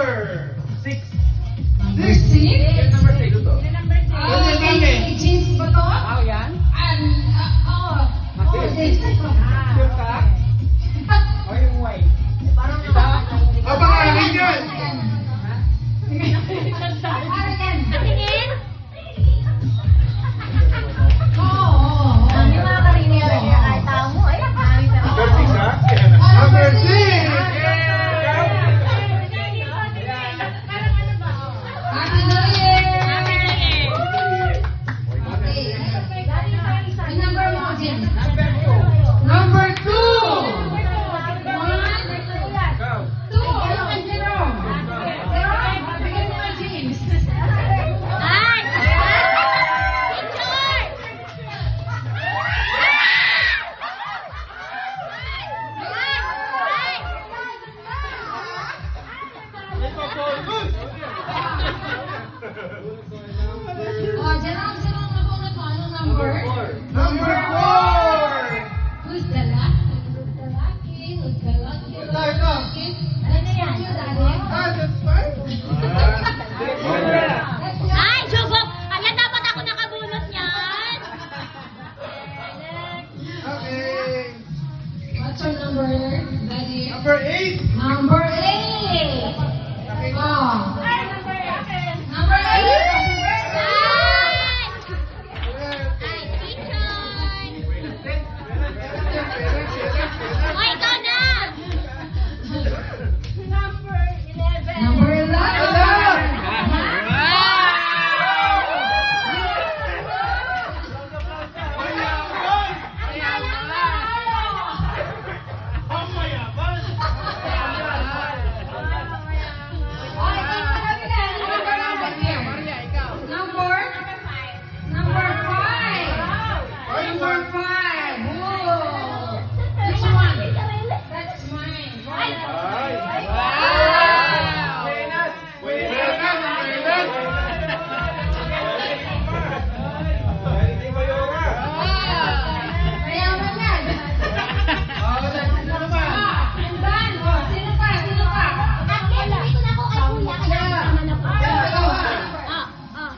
Number 6. Number 6? Yung number 6 ito. Okay, jeans ba to? Ah, yan? Jeans ito. Sure ka? O yung white? Parang pangalan yan! Parang yan. Patingin? Oo. Yung mga kariniya ay tao mo. Ay, Number 6, ha? Number 6! Happy New Year! Happy Yung number mo, Jeans. Number 2. Number 2! Ikaw. 2! Ano ka, Jerome? Jerome, bigyan mo nga, James. Ay! Picture! Oh, Jerome, sino ang nabunod mo? Anong number? Number 4! Who's the lucky? Who's the lucky? Who's the lucky? Ito, ito. Ano yan? You, Daddy? Ah, that's fine. Ay, Jugok! Ala, dapat ako nakabunot niyan. Okay. What's your number, Daddy? Number 8. Number 8! Oh. Number 8! Ay! Ay, picture! O, ikaw na! Number 11! Number 5! Number 5! Whoa! Which one? That's mine. Mayaman yan. I'm done. Oh, sino pa? Sino pa?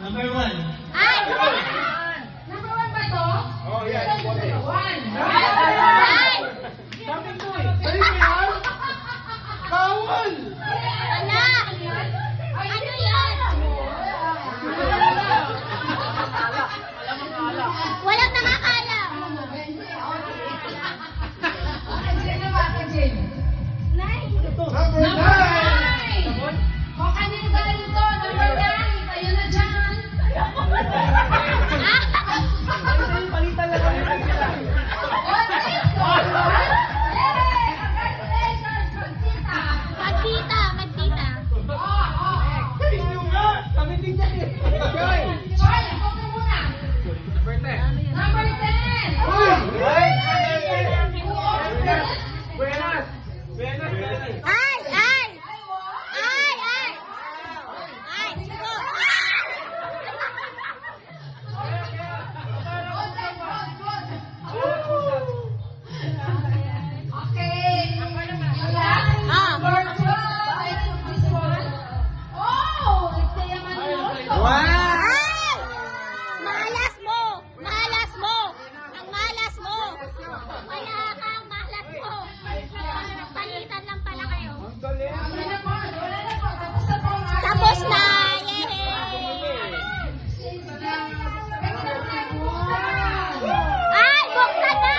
Number 1. Ay! Number 1 ba to? Oh, yeah. One. Ay! Bawal! Ala! Ano yan? Walang nakakaalam. Sino ba? Jane? Number 9. O, kanina galing to? Number 9. Tayo na dyan. Palitan lang kami ng sila. O, dito. Yay! Congratulations, Pagsita. Magtita, magtita. Inyo nga! Kami din yan eh. Joy! Joy, ikaw ka muna. Number 10. Number 10. Uy! Buenas. Buenas! Buenas! Ay! Ay! Ay! Ay! Ay! Siguro! Okay. Yung last. Ah. Number 12. I took this one. Oh! Nagsayaman mo. Wow! Ay! Malas mo! Malas mo! Ang malas mo! Wala kang malas mo! Palitan lang pala kayo. Ang galing! Wala na po. Wala na po. Tapos na po. Tapos na! Yehey! Ay! Buksan na!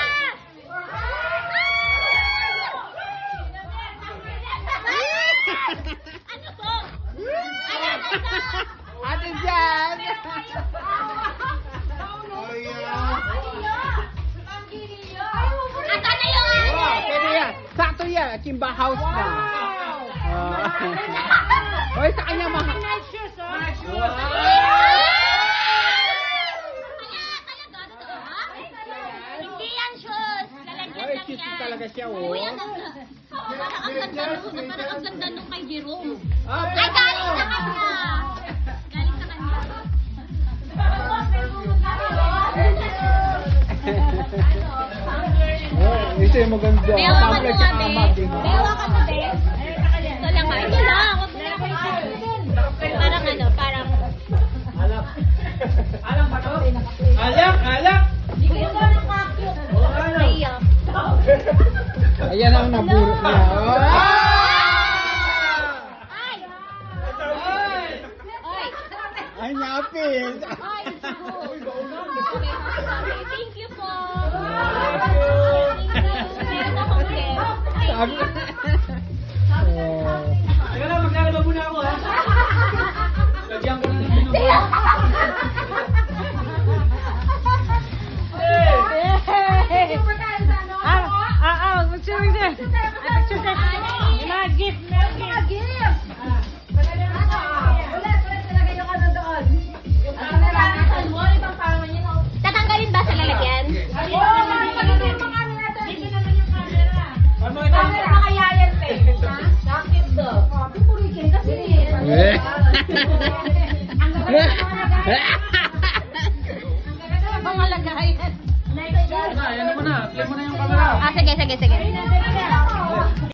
Ano to? Ayan! Atin dyan! Oh, yeah. Ata na yung ano? Pwede yan. Sakto yan. Kimba house na. Hoy, sa kanya mahal. Hindi yan shoes. Lalagyan Hoy, lang cute yan. talaga siya, oh. Uy, ang ganda. Parang ang ganda nun. Parang ang ganda nung kay Jerome. Ah, Ay, galing sa kanya. Galing sa kanya. Oh, ito yung maganda. May hawakan mo Pamphlet nga, sa be. amag din. May hawakan mo, be. Ito lang, ha? Ito lang. Huwag mo na Alak, alak! Naiyak. Ayan ang naburot niya. Oh! Ay! Ay! Ay, napit. Ay, it's good. Okay, thank you po. Meron akong gift. Sabi. Oh. Teka lang, maglalaba muna ako ha. Lagyan ko na ng binubuan. Tatanggalin ba sa lalagyan? Ano ito? Eh. Mga lagayan. Yan mo na, play mo na yung camera. Ah, sige, sige, sige.